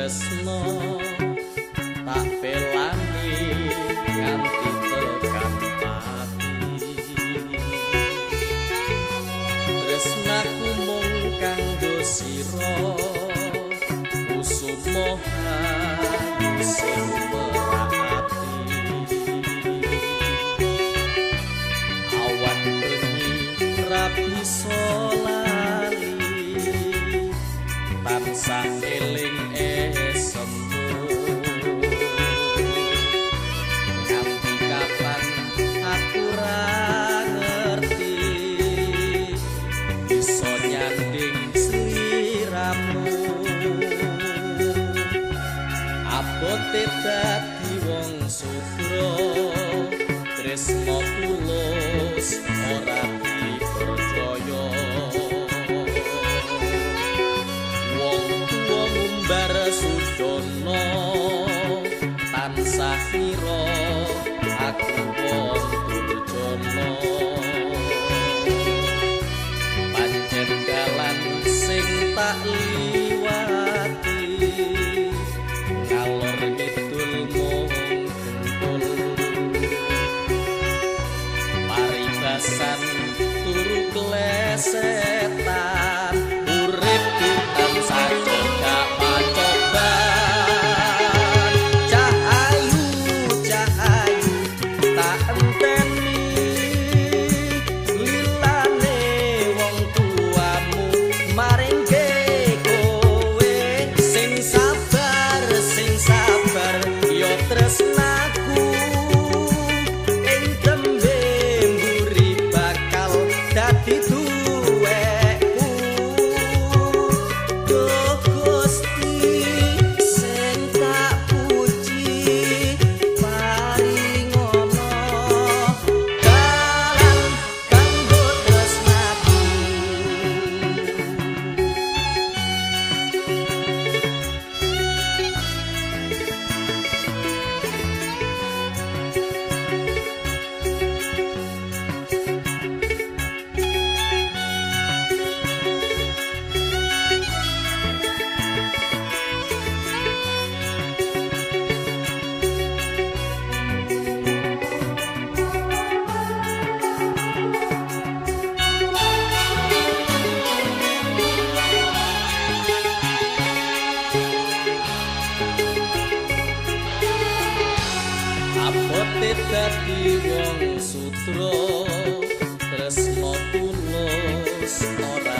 tresno tak pelani nganti tekan pati tresnaku mung kanggo sira kusumoha sing merati awan bengi rapi solali tansah eling esemu nganti kapan aku ra ngerti bisa nyanding sliramu abote dadi wong sutro tresno tulus ora dipercaya bar sudono tansah sira aku wong durjana pancen dalan sing tak liwati ngalor ngidul mung kentul paribasan turu klesetan urip tansah gak tresnaku ing tembe mburi bakal dadi duweku Gusti sing tak puji paringono dalan kanggo tresnaku abote dadi wong sutro tresno tulus ora